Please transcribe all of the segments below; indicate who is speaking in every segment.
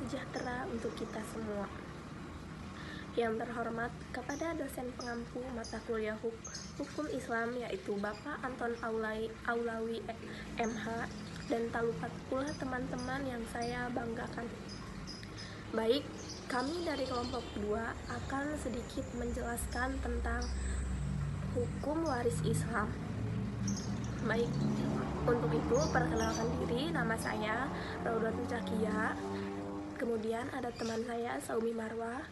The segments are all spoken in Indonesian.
Speaker 1: sejahtera untuk kita semua. Yang terhormat kepada dosen pengampu mata kuliah Hukum Islam yaitu Bapak Anton Aulawi MH, dan tak lupa pula teman-teman yang saya banggakan. Baik, kami dari kelompok 2 akan sedikit menjelaskan tentang hukum waris Islam. Baik, untuk itu perkenalkan diri, nama saya Raudatul Zakia. Kemudian ada teman saya Saumi Marwah.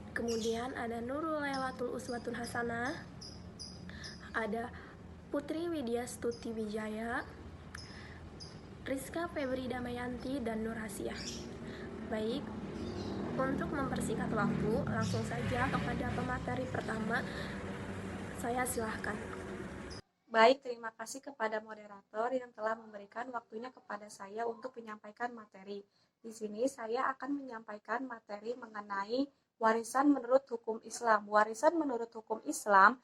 Speaker 1: Kemudian ada Nurul Lailatul Uswatun Hasanah, ada Putri Widya Stuti Wijaya, Rizka Febri Damayanti, dan Nur Hasiah. Baik, untuk mempersingkat waktu, langsung saja kepada pemateri pertama. Saya silahkan.
Speaker 2: Baik, terima kasih kepada moderator yang telah memberikan waktunya kepada saya untuk menyampaikan materi. Di sini saya akan menyampaikan materi mengenai warisan menurut hukum Islam. Warisan menurut hukum Islam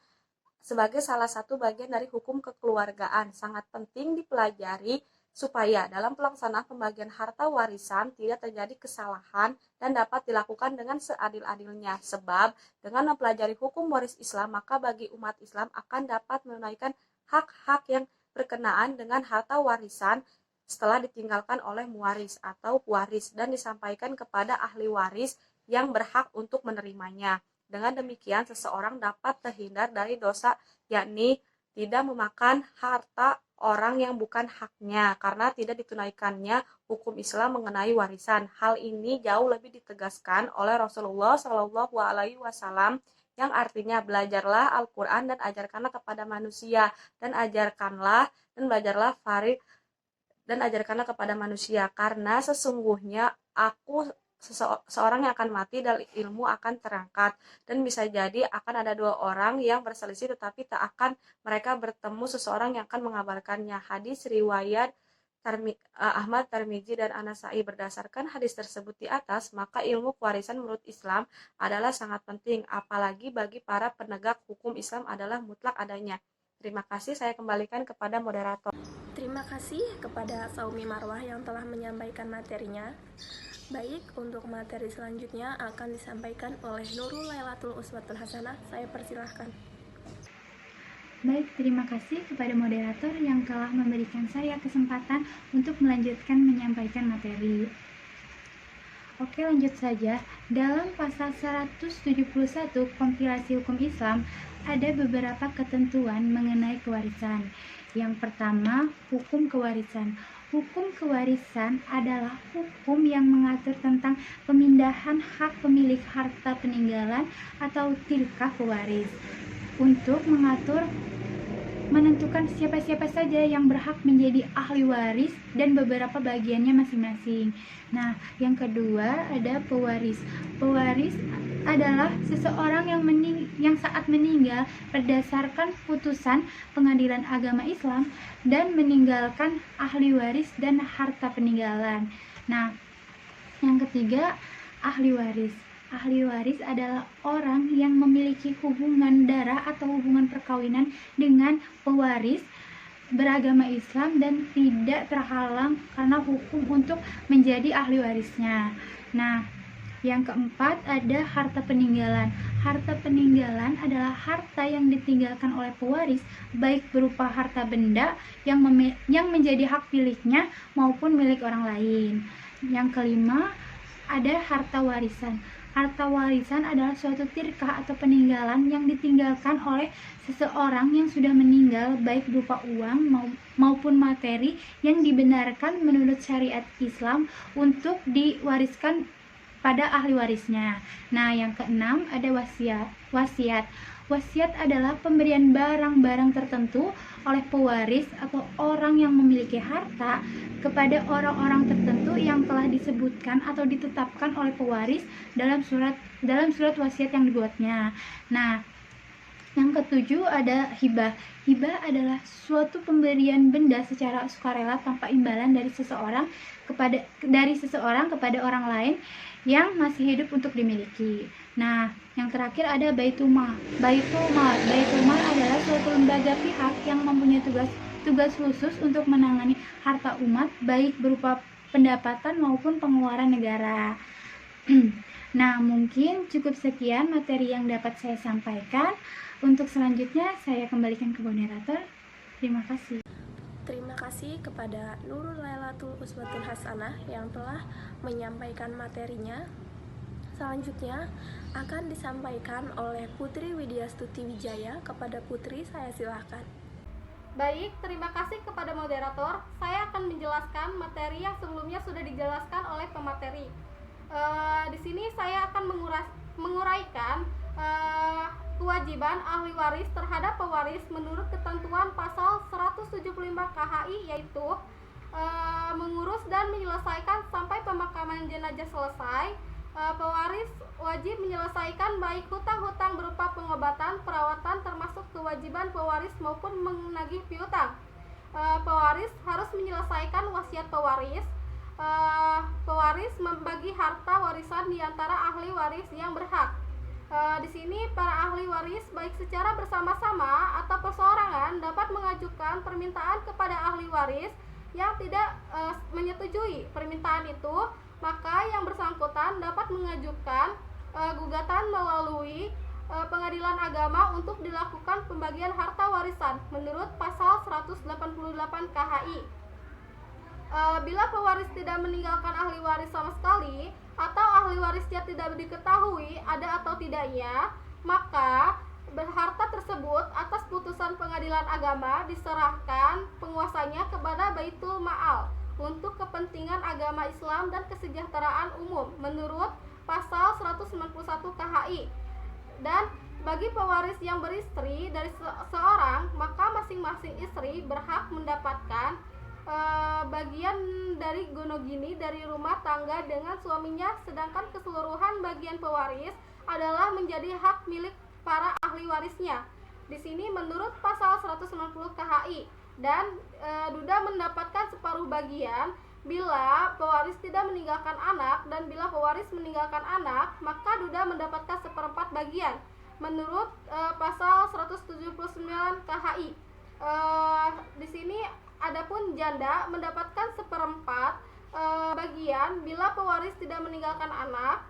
Speaker 2: sebagai salah satu bagian dari hukum kekeluargaan sangat penting dipelajari supaya dalam pelaksanaan pembagian harta warisan tidak terjadi kesalahan dan dapat dilakukan dengan seadil-adilnya. Sebab dengan mempelajari hukum waris Islam, maka bagi umat Islam akan dapat menunaikan hak-hak yang berkenaan dengan harta warisan setelah ditinggalkan oleh muwaris atau pewaris dan disampaikan kepada ahli waris yang berhak untuk menerimanya. Dengan demikian, seseorang dapat terhindar dari dosa, yakni tidak memakan harta orang yang bukan haknya karena tidak ditunaikannya hukum Islam mengenai warisan. Hal ini jauh lebih ditegaskan oleh Rasulullah Shallallahu Alaihi Wasallam yang artinya belajarlah Al-Quran dan ajarkanlah kepada manusia dan ajarkanlah kepada manusia karena sesungguhnya aku seorang yang akan mati dan ilmu akan terangkat, dan bisa jadi akan ada dua orang yang berselisih tetapi tak akan mereka bertemu seseorang yang akan mengabarkannya. Hadis riwayat Ahmad, Tirmidzi, dan An-Nasa'i. Berdasarkan hadis tersebut di atas, maka ilmu pewarisan menurut Islam adalah sangat penting, apalagi bagi para penegak hukum Islam adalah mutlak adanya. Terima kasih, saya kembalikan kepada moderator.
Speaker 1: Terima kasih kepada Saumi Marwah yang telah menyampaikan materinya. Baik, untuk materi selanjutnya akan disampaikan oleh Nurul Lailatul Uswatun Hasanah. Saya persilahkan.
Speaker 3: Baik, terima kasih kepada moderator yang telah memberikan saya kesempatan untuk melanjutkan menyampaikan materi. Oke, lanjut saja. Dalam pasal 171 kompilasi hukum Islam ada beberapa ketentuan mengenai kewarisan. Yang pertama, hukum kewarisan. Hukum kewarisan adalah hukum yang mengatur tentang pemindahan hak pemilik harta peninggalan atau tilkah pewaris untuk menentukan siapa-siapa saja yang berhak menjadi ahli waris dan beberapa bagiannya masing-masing. Nah, yang kedua ada pewaris. Pewaris adalah seseorang yang saat meninggal berdasarkan putusan pengadilan agama Islam dan meninggalkan ahli waris dan harta peninggalan. Nah, yang ketiga ahli waris. Ahli waris adalah orang yang memiliki hubungan darah atau hubungan perkawinan dengan pewaris beragama Islam dan tidak terhalang karena hukum untuk menjadi ahli warisnya. Nah, yang keempat ada harta peninggalan. Harta peninggalan adalah harta yang ditinggalkan oleh pewaris, baik berupa harta benda yang menjadi hak miliknya maupun milik orang lain. Yang kelima ada harta warisan. Harta warisan adalah suatu tirkah atau peninggalan yang ditinggalkan oleh seseorang yang sudah meninggal, baik berupa uang maupun materi yang dibenarkan menurut syariat Islam untuk diwariskan pada ahli warisnya. Nah, yang keenam ada wasiat. Wasiat adalah pemberian barang-barang tertentu oleh pewaris atau orang yang memiliki harta kepada orang-orang tertentu yang telah disebutkan atau ditetapkan oleh pewaris dalam surat wasiat yang dibuatnya. Nah, yang ketujuh ada hibah. Hibah adalah suatu pemberian benda secara sukarela tanpa imbalan dari seseorang kepada orang lain yang masih hidup untuk dimiliki. Nah, yang terakhir ada Baitul Mal. Baitul Mal adalah suatu lembaga pihak yang mempunyai tugas khusus untuk menangani harta umat, baik berupa pendapatan maupun pengeluaran negara. Nah, mungkin cukup sekian materi yang dapat saya sampaikan. Untuk selanjutnya, saya kembalikan ke moderator. Terima kasih.
Speaker 1: Terima kasih kepada Nurul Lailatul Uswatul Hasanah yang telah menyampaikan materinya. Selanjutnya akan disampaikan oleh Putri Widyastuti Wijaya. Kepada Putri, saya silakan.
Speaker 4: Baik, terima kasih kepada moderator. Saya akan menjelaskan materi yang sebelumnya sudah dijelaskan oleh pemateri. Di sini saya akan menguraikan kewajiban ahli waris terhadap pewaris menurut ketentuan pasal 175 KHI, yaitu mengurus dan menyelesaikan sampai pemakaman jenazah selesai. Pewaris wajib menyelesaikan baik hutang-hutang berupa pengobatan, perawatan, termasuk kewajiban pewaris maupun menagih piutang. Pewaris harus menyelesaikan wasiat pewaris. Pewaris membagi harta warisan di antara ahli waris yang berhak. Di sini para ahli waris baik secara bersama-sama atau perseorangan dapat mengajukan permintaan kepada ahli waris yang tidak menyetujui permintaan itu, maka yang bersangkutan dapat mengajukan gugatan melalui Pengadilan Agama untuk dilakukan pembagian harta warisan menurut pasal 188 KHI. Bila pewaris tidak meninggalkan ahli waris sama sekali atau ahli warisnya tidak diketahui ada atau tidaknya, maka harta tersebut atas putusan Pengadilan Agama diserahkan penguasanya kepada Baitul Ma'al untuk kepentingan agama Islam dan kesejahteraan umum menurut pasal 191 KHI. Dan bagi pewaris yang beristri dari seorang, maka masing-masing istri berhak mendapatkan bagian dari gonogini dari rumah tangga dengan suaminya, sedangkan keseluruhan bagian pewaris adalah menjadi hak milik para ahli warisnya. Di sini menurut pasal 190 KHI, dan duda mendapatkan separuh bagian bila pewaris tidak meninggalkan anak, dan bila pewaris meninggalkan anak maka duda mendapatkan seperempat bagian menurut pasal 179 KHI. Di sini adapun janda mendapatkan seperempat bagian bila pewaris tidak meninggalkan anak,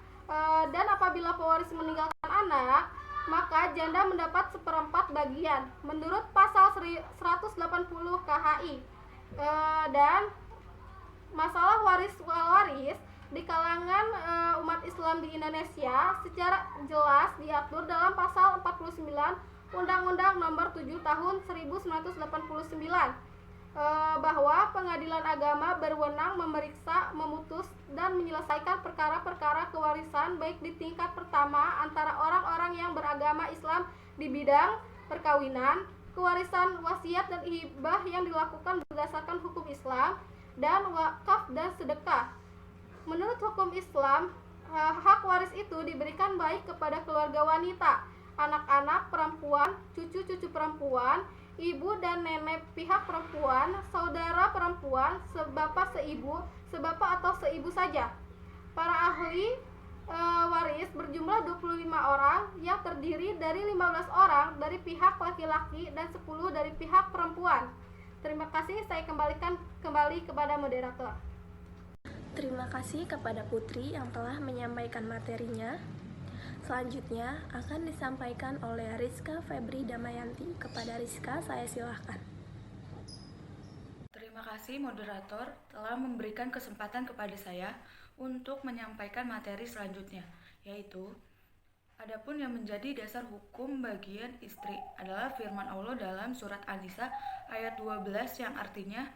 Speaker 4: dan apabila pewaris meninggalkan anak maka janda mendapat seperempat bagian menurut pasal 180 KHI. Dan masalah waris di kalangan umat Islam di Indonesia secara jelas diatur dalam pasal 49 Undang-Undang Nomor 7 Tahun 1989, bahwa Pengadilan Agama berwenang memeriksa, memutus, dan menyelesaikan perkara-perkara kewarisan baik di tingkat pertama antara orang-orang yang beragama Islam di bidang perkawinan, kewarisan, wasiat, dan hibah yang dilakukan berdasarkan hukum Islam, dan wakaf dan sedekah. Menurut hukum Islam, hak waris itu diberikan baik kepada keluarga wanita, anak-anak perempuan, cucu-cucu perempuan, ibu dan nenek pihak perempuan, saudara perempuan, sebapak seibu, sebapak atau seibu saja. Para ahli waris berjumlah 25 orang yang terdiri dari 15 orang dari pihak laki-laki dan 10 dari pihak perempuan. Terima kasih, saya kembalikan kembali kepada moderator.
Speaker 1: Terima kasih kepada Putri yang telah menyampaikan materinya. Selanjutnya akan disampaikan oleh Rizka Febri Damayanti. Kepada Rizka, saya silahkan.
Speaker 5: Terima kasih moderator telah memberikan kesempatan kepada saya untuk menyampaikan materi selanjutnya, yaitu adapun yang menjadi dasar hukum bagian istri adalah firman Allah dalam surat An-Nisa ayat 12 yang artinya,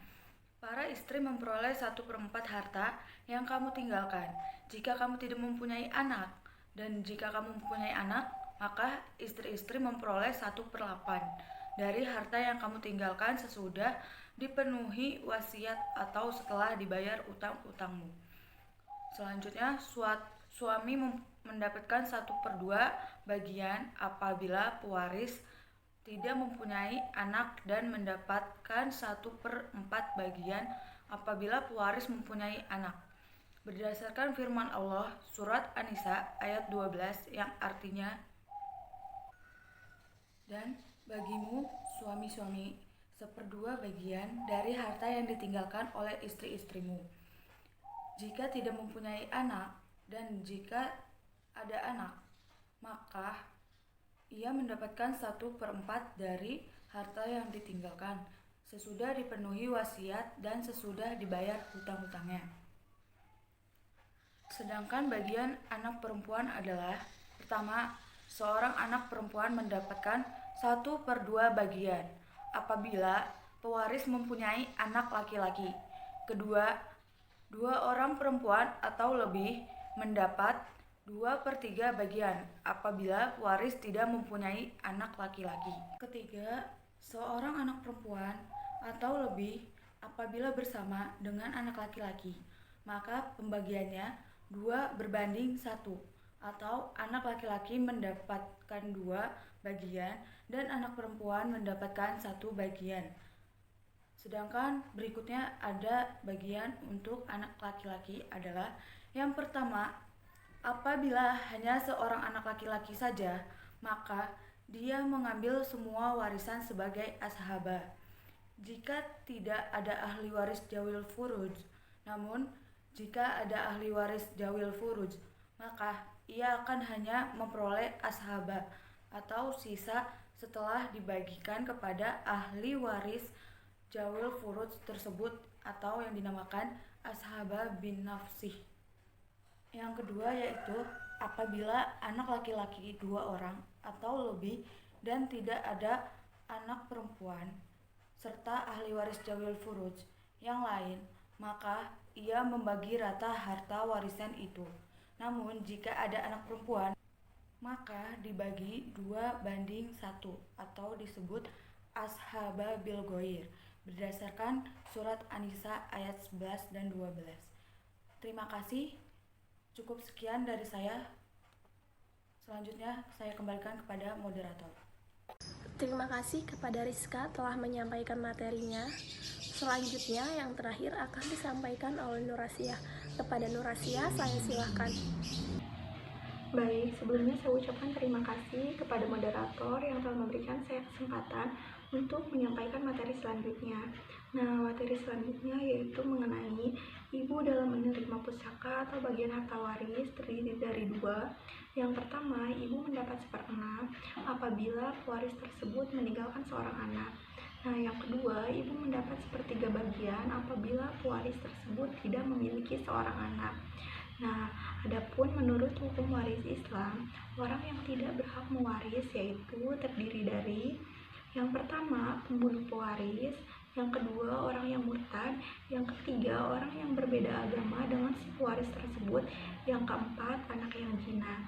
Speaker 5: para istri memperoleh 1/4 harta yang kamu tinggalkan jika kamu tidak mempunyai anak. Dan jika kamu mempunyai anak, maka istri-istri memperoleh 1/8 dari harta yang kamu tinggalkan sesudah dipenuhi wasiat atau setelah dibayar utang-utangmu. Selanjutnya, suami mendapatkan 1/2 bagian apabila pewaris tidak mempunyai anak, dan mendapatkan 1/4 bagian apabila pewaris mempunyai anak. Berdasarkan firman Allah surat An-Nisa ayat 12 yang artinya, dan bagimu suami-suami 1/2 bagian dari harta yang ditinggalkan oleh istri-istrimu. jika tidak mempunyai anak dan jika ada anak, maka ia mendapatkan 1/4 dari harta yang ditinggalkan sesudah dipenuhi wasiat dan sesudah dibayar hutang-hutangnya. Sedangkan bagian anak perempuan adalah: pertama, seorang anak perempuan mendapatkan 1/2 bagian apabila pewaris mempunyai anak laki-laki. Kedua, 2 orang perempuan atau lebih mendapat 2/3 bagian apabila pewaris tidak mempunyai anak laki-laki. Ketiga, seorang anak perempuan atau lebih apabila bersama dengan anak laki-laki, maka pembagiannya 2/1, atau anak laki-laki mendapatkan 2 bagian dan anak perempuan mendapatkan 1 bagian. Sedangkan berikutnya ada bagian untuk anak laki-laki adalah: yang pertama, apabila hanya seorang anak laki-laki saja, maka dia mengambil semua warisan sebagai ashabah. Jika tidak ada ahli waris jawil furuj, namun jika ada ahli waris jawil furuj, maka ia akan hanya memperoleh ashabah atau sisa setelah dibagikan kepada ahli waris jawil furuj tersebut, atau yang dinamakan ashabah bin nafsih. Yang kedua yaitu apabila anak laki-laki 2 orang atau lebih dan tidak ada anak perempuan serta ahli waris jawil furuj yang lain, maka ia membagi rata harta warisan itu. Namun jika ada anak perempuan, maka dibagi 2/1 atau disebut ashabah bil ghair berdasarkan surat An-Nisa ayat 11 dan 12. Terima kasih. Cukup sekian dari saya. Selanjutnya saya kembalikan kepada moderator.
Speaker 1: Terima kasih kepada Rizka telah menyampaikan materinya. Selanjutnya yang terakhir akan disampaikan oleh Nur Asia. Kepada Nur Asia, saya silakan.
Speaker 3: Baik, sebelumnya saya ucapkan terima kasih kepada moderator yang telah memberikan saya kesempatan untuk menyampaikan materi selanjutnya. Nah, materi selanjutnya yaitu mengenai ibu dalam menerima pusaka atau bagian harta waris terdiri dari 2. Yang pertama, ibu mendapat 1/6 apabila pewaris tersebut meninggalkan seorang anak. Nah, yang kedua, ibu mendapat 1/3 bagian apabila pewaris tersebut tidak memiliki seorang anak. Nah, adapun menurut hukum waris Islam, orang yang tidak berhak mewaris yaitu terdiri dari: yang pertama, pembunuh pewaris; yang kedua, orang yang murtad; yang ketiga, orang yang berbeda agama dengan si pewaris tersebut; yang keempat, anak yang zina.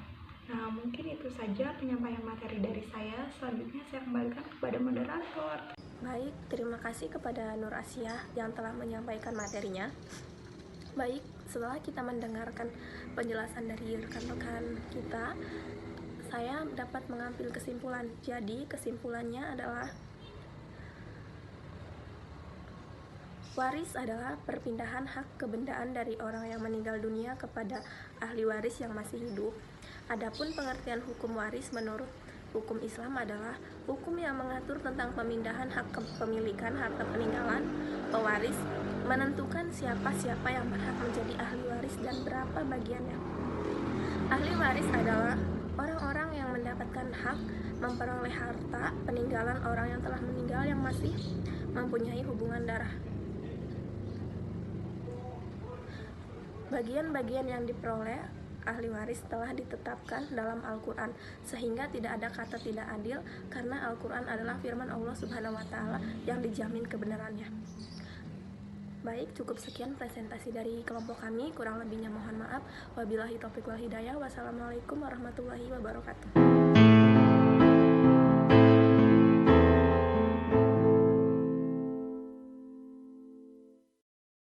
Speaker 3: Nah, mungkin itu saja penyampaian materi dari saya. Selanjutnya saya kembalikan kepada moderator.
Speaker 1: Baik, terima kasih kepada Nur Asia yang telah menyampaikan materinya. Baik, setelah kita mendengarkan penjelasan dari rekan-rekan kita, saya dapat mengambil kesimpulan. Jadi, kesimpulannya adalah waris adalah perpindahan hak kebendaan dari orang yang meninggal dunia kepada ahli waris yang masih hidup. Adapun pengertian hukum waris menurut hukum Islam adalah hukum yang mengatur tentang pemindahan hak kepemilikan harta peninggalan. Pewaris menentukan siapa-siapa yang berhak menjadi ahli waris dan berapa bagiannya. Ahli waris adalah orang-orang yang mendapatkan hak memperoleh harta peninggalan orang yang telah meninggal yang masih mempunyai hubungan darah. Bagian-bagian yang diperoleh ahli waris telah ditetapkan dalam Al-Quran, sehingga tidak ada kata tidak adil, karena Al-Quran adalah firman Allah Subhanahu wa Ta'ala yang dijamin kebenarannya. Baik, cukup sekian presentasi dari kelompok kami. Kurang lebihnya mohon maaf. Wabillahi taufiq wal hidayah. Wassalamualaikum warahmatullahi wabarakatuh.